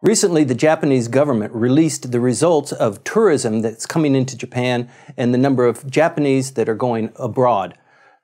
Recently, the Japanese government released the results of tourism that's coming into Japan and the number of Japanese that are going abroad.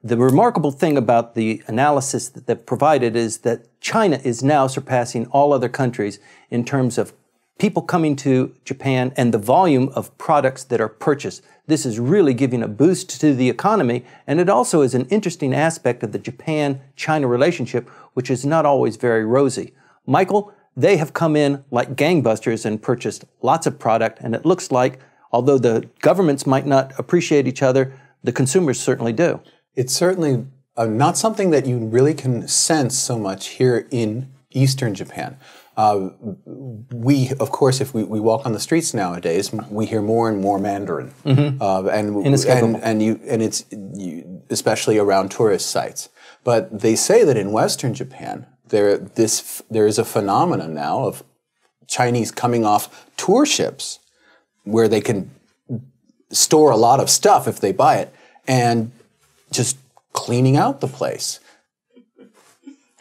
The remarkable thing about the analysis that they've provided is that China is now surpassing all other countries in terms of people coming to Japan and the volume of products that are purchased. This is really giving a boost to the economy, and it also is an interesting aspect of the Japan-China relationship, which is not always very rosy. Michael, they have come in like gangbusters and purchased lots of product, and it looks like, although the governments might not appreciate each other, the consumers certainly do. It's certainly not something that you really can sense so much here in Eastern Japan. We, of course, if we walk on the streets nowadays, we hear more and more Mandarin, and it's especially around tourist sites. But they say that in Western Japan, there is a phenomenon now of Chinese coming off tour ships where they can store a lot of stuff if they buy it and just cleaning out the place.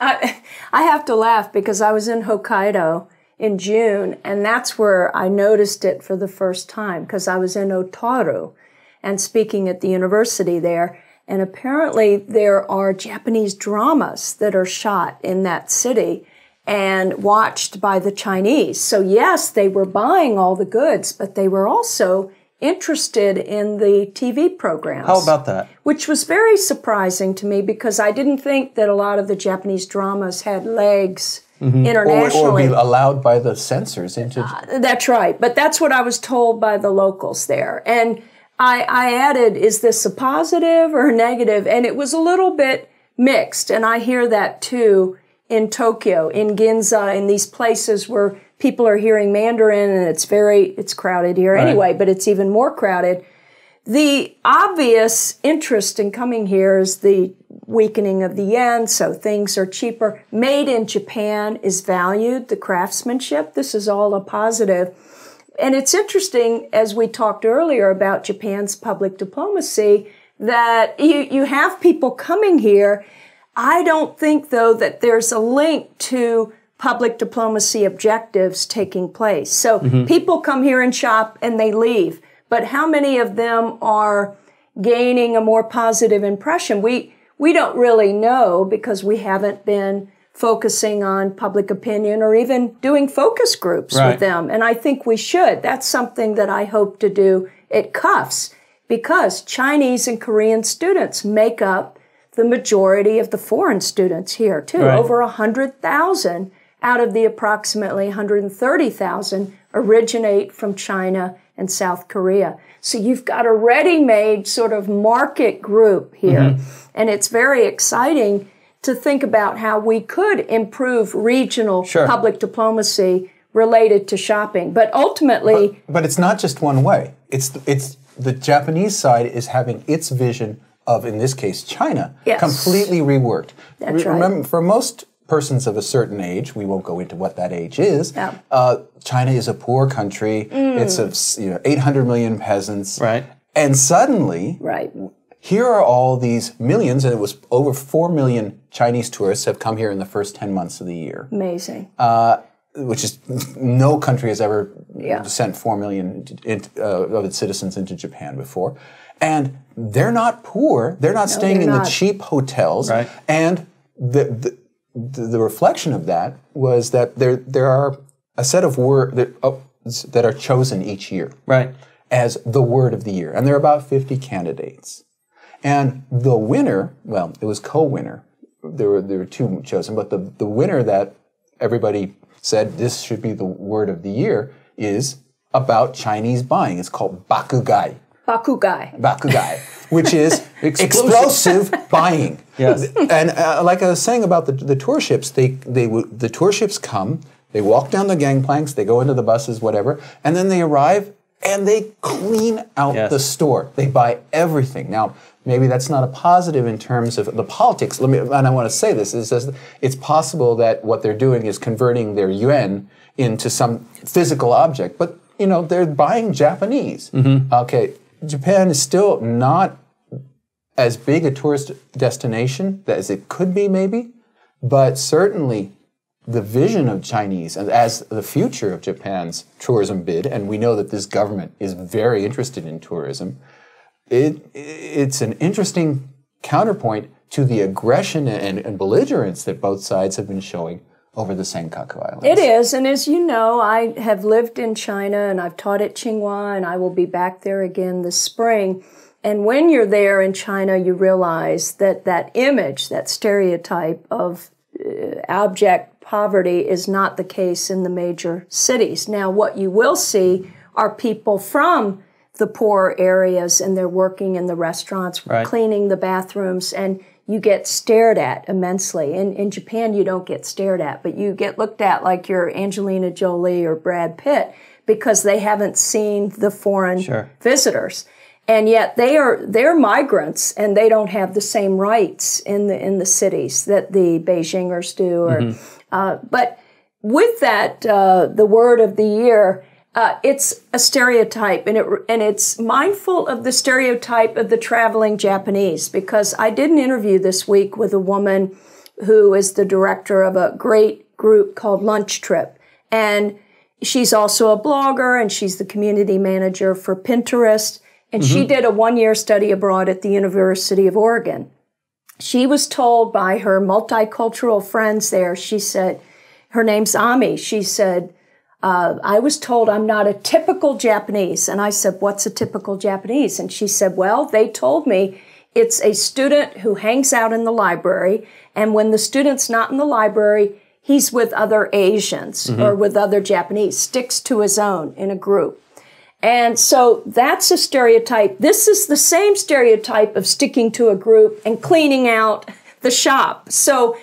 I have to laugh because I was in Hokkaido in June, and that's where I noticed it for the first time, because I was in Otaru and speaking at the university there. And apparently there are Japanese dramas that are shot in that city and watched by the Chinese. So yes, they were buying all the goods, but they were also interested in the TV programs. How about that? Which was very surprising to me because I didn't think that a lot of the Japanese dramas had legs internationally. Or be allowed by the censors into... That's right. But that's what I was told by the locals there. And I added, is this a positive or a negative? And it was a little bit mixed. And I hear that too in Tokyo, in Ginza, in these places where people are hearing Mandarin and it's crowded here anyway, but it's even more crowded. The obvious interest in coming here is the weakening of the yen, so things are cheaper. Made in Japan is valued, the craftsmanship. This is all a positive. And it's interesting, as we talked earlier about Japan's public diplomacy, that you have people coming here. I don't think, though, that there's a link to public diplomacy objectives taking place. So people come here and shop and they leave. But how many of them are gaining a more positive impression? We don't really know because we haven't been focusing on public opinion or even doing focus groups with them. And I think we should. That's something that I hope to do at CUFS because Chinese and Korean students make up the majority of the foreign students here, too. Over 100,000 out of the approximately 130,000 originate from China and South Korea. So you've got a ready-made sort of market group here. And it's very exciting to think about how we could improve regional public diplomacy related to shopping. But ultimately... But it's not just one way. It's the Japanese side is having its vision of, in this case, China, completely reworked. That's Remember, for most persons of a certain age, we won't go into what that age is, China is a poor country. It's 800 million peasants. And suddenly, here are all these millions, and it was over 4 million Chinese tourists have come here in the first 10 months of the year. Amazing. Which is, no country has ever sent 4 million of its citizens into Japan before. And they're not poor. They're not staying in the cheap hotels. And the reflection of that was that there are a set of words that are chosen each year as the word of the year. And there are about 50 candidates. And the winner, well, it was co-winner. There were two chosen, but the winner that everybody said this should be the word of the year is about Chinese buying. It's called Bakugai. Bakugai, which is explosive buying. And like I was saying about the tour ships, the tour ships come, they walk down the gangplanks, they go into the buses, whatever, and then they arrive and they clean out the store. They buy everything. Now, maybe that's not a positive in terms of the politics. And I want to say this, it's possible that what they're doing is converting their yuan into some physical object, but they're buying Japanese. Okay. Japan is still not as big a tourist destination as it could be, maybe, but certainly the vision of Chinese and as the future of Japan's tourism bid, and we know that this government is very interested in tourism, it's an interesting counterpoint to the aggression and belligerence that both sides have been showing over the Senkaku Islands. It is, and as you know, I have lived in China and I've taught at Tsinghua, and I will be back there again this spring. And when you're there in China, you realize that that image, that stereotype of abject poverty is not the case in the major cities. Now, what you will see are people from the poor areas, and they're working in the restaurants, cleaning the bathrooms, and you get stared at immensely. In Japan, you don't get stared at, but you get looked at like you're Angelina Jolie or Brad Pitt because they haven't seen the foreign visitors. And yet they're migrants, and they don't have the same rights in the cities that the Beijingers do. But with that, the word of the year, it's a stereotype, and it's mindful of the stereotype of the traveling Japanese, because I did an interview this week with a woman who is the director of a great group called Lunch Trip, and she's also a blogger, and she's the community manager for Pinterest, and she did a one-year study abroad at the University of Oregon. She was told by her multicultural friends there, she said, her name's Ami, she said, I was told I'm not a typical Japanese. And I said, what's a typical Japanese? And she said, well, they told me it's a student who hangs out in the library, and when the student's not in the library, he's with other Asians or with other Japanese, sticks to his own in a group. And so that's a stereotype. This is the same stereotype of sticking to a group and cleaning out the shop. So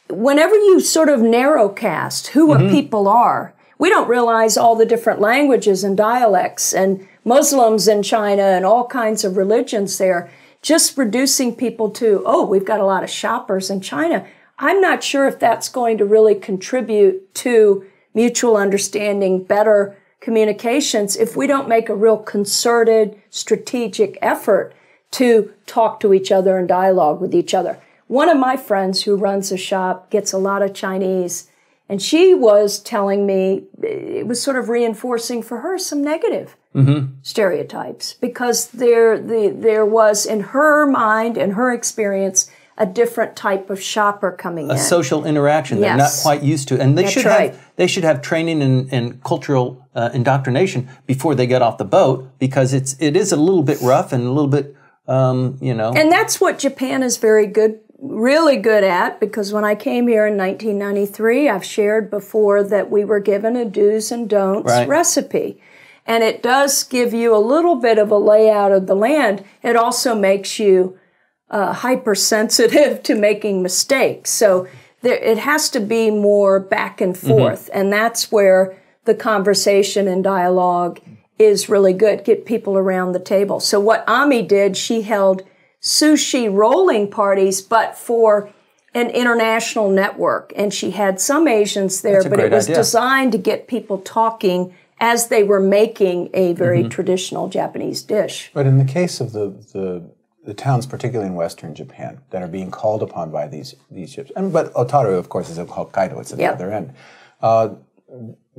whenever you sort of narrowcast who a people are, we don't realize all the different languages and dialects and Muslims in China and all kinds of religions there. Just reducing people to, oh, we've got a lot of shoppers in China. I'm not sure if that's going to really contribute to mutual understanding, better communications, if we don't make a real concerted, strategic effort to talk to each other and dialogue with each other. One of my friends who runs a shop gets a lot of Chinese, and she was telling me it was sort of reinforcing for her some negative stereotypes, because there was, in her mind and her experience, a different type of shopper coming in. A social interaction they're not quite used to. And they should have training and cultural indoctrination before they get off the boat, because it is a little bit rough and a little bit, And that's what Japan is really good at, because when I came here in 1993, I've shared before that we were given a do's and don'ts recipe. And it does give you a little bit of a layout of the land. It also makes you hypersensitive to making mistakes. So it has to be more back and forth. And that's where the conversation and dialogue is really good. Get people around the table. So what Ami did, she held sushi rolling parties, but for an international network. And she had some Asians there, but it was designed to get people talking as they were making a very traditional Japanese dish. But in the case of the towns, particularly in Western Japan, that are being called upon by these ships, but Otaru, of course, is in Hokkaido. It's at the other end.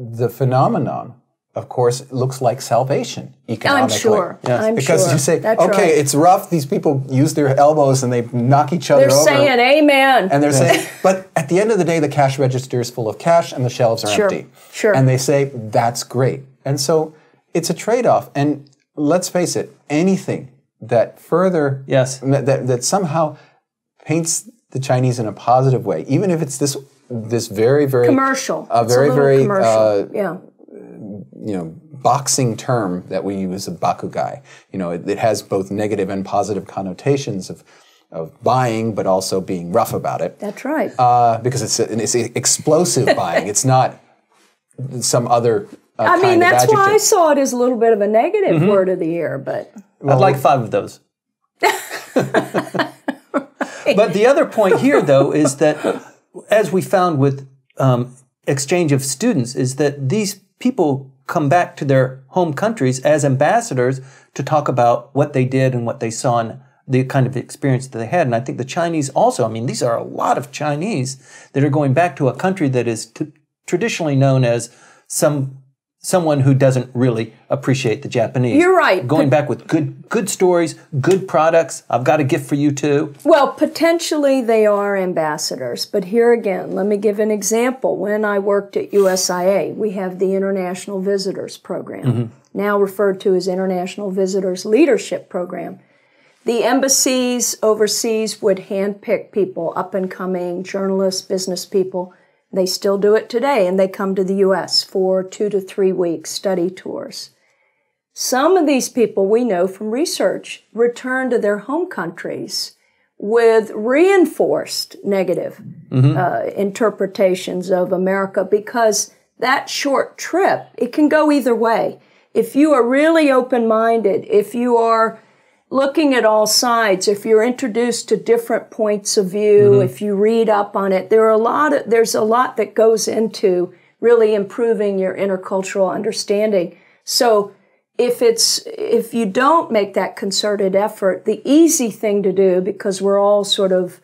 The phenomenon, of course, looks like salvation economically. I'm sure. Yes. Because you say, it's rough. These people use their elbows and they knock each other over. They're saying amen. And they're saying, but at the end of the day, the cash register is full of cash and the shelves are empty. Sure. And they say, that's great. And so it's a trade-off. And let's face it, anything that further, that somehow paints the Chinese in a positive way, even if it's this very, very commercial, very commercial. Boxing term that we use of Bakugai. It has both negative and positive connotations of buying, but also being rough about it. That's right. Because it's explosive buying. It's not some other I mean, that's why I saw it as a little bit of a negative word of the year, but... I'd like 5 of those. But the other point here, though, is that, as we found with exchange of students, is that these people come back to their home countries as ambassadors to talk about what they did and what they saw in the kind of experience that they had. And I think the Chinese also, I mean, these are a lot of Chinese that are going back to a country that is traditionally known as someone who doesn't really appreciate the Japanese. You're right. Going back with good stories, good products. I've got a gift for you too. Well, potentially they are ambassadors, but here again, let me give an example. When I worked at USIA, we have the International Visitors Program, now referred to as International Visitors Leadership Program. The embassies overseas would handpick people, up-and-coming journalists, business people. They still do it today, and they come to the U.S. for 2 to 3 week study tours. Some of these people we know from research return to their home countries with reinforced negative interpretations of America, because that short trip, it can go either way. If you are really open-minded, if you are looking at all sides, if you're introduced to different points of view, if you read up on it, there's a lot that goes into really improving your intercultural understanding. So if you don't make that concerted effort, the easy thing to do, because we're all sort of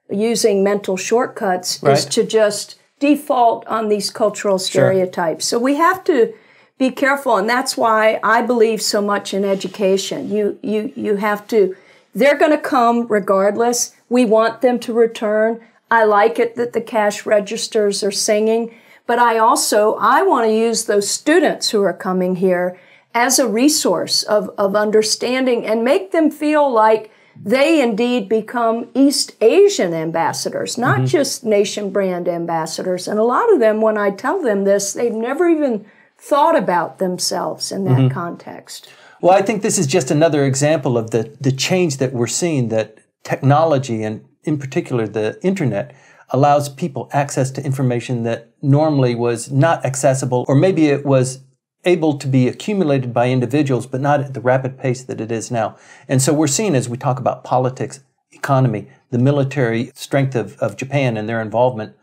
using mental shortcuts, is to just default on these cultural stereotypes. So we have to be careful, and that's why I believe so much in education. You have to, they're going to come regardless. We want them to return. I like it that the cash registers are singing, but I want to use those students who are coming here as a resource of understanding, and make them feel like they indeed become East Asian ambassadors, not just nation brand ambassadors. And a lot of them, when I tell them this, they've never even thought about themselves in that context. Well, I think this is just another example of the change that we're seeing, that technology, and in particular the internet, allows people access to information that normally was not accessible, or maybe it was able to be accumulated by individuals, but not at the rapid pace that it is now. And so we're seeing, as we talk about politics, economy, the military strength of Japan and their involvement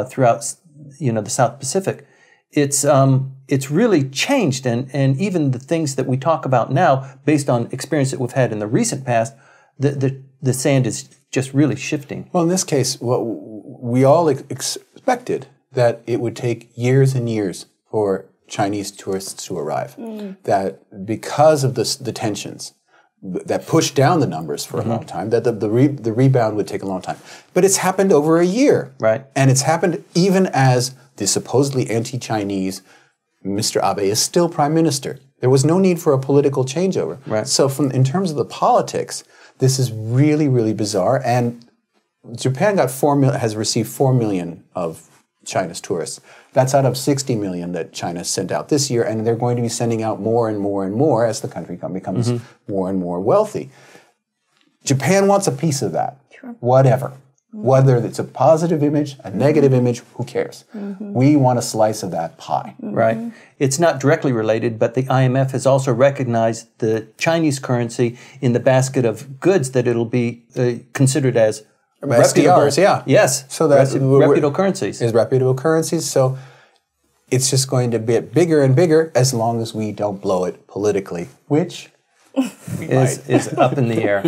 throughout the South Pacific, it's really changed, and even the things that we talk about now, based on experience that we've had in the recent past, the sand is just really shifting. Well, in this case, we all expected that it would take years and years for Chinese tourists to arrive. That because of the tensions that pushed down the numbers for a long time, that the rebound would take a long time. But it's happened over a year. Right. And it's happened even as the supposedly anti-Chinese Mr. Abe is still prime minister. There was no need for a political changeover. Right. So in terms of the politics, this is really, really bizarre. And Japan has received 4 million of China's tourists. That's out of 60 million that China sent out this year, and they're going to be sending out more and more and more as the country becomes more and more wealthy. Japan wants a piece of that. Sure. Whatever. Whether it's a positive image, a negative image, who cares? We want a slice of that pie. Right. It's not directly related, but the IMF has also recognized the Chinese currency in the basket of goods that it'll be considered as SDRs, yeah. Yes. So that's reputable currencies. Is reputable currencies. So it's just going to get bigger and bigger as long as we don't blow it politically, which is up in the air.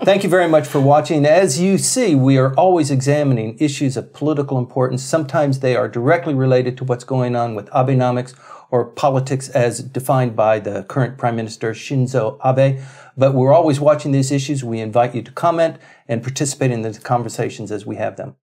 Thank you very much for watching. As you see, we are always examining issues of political importance. Sometimes they are directly related to what's going on with Abenomics or politics as defined by the current Prime Minister Shinzo Abe. But we're always watching these issues. We invite you to comment and participate in the conversations as we have them.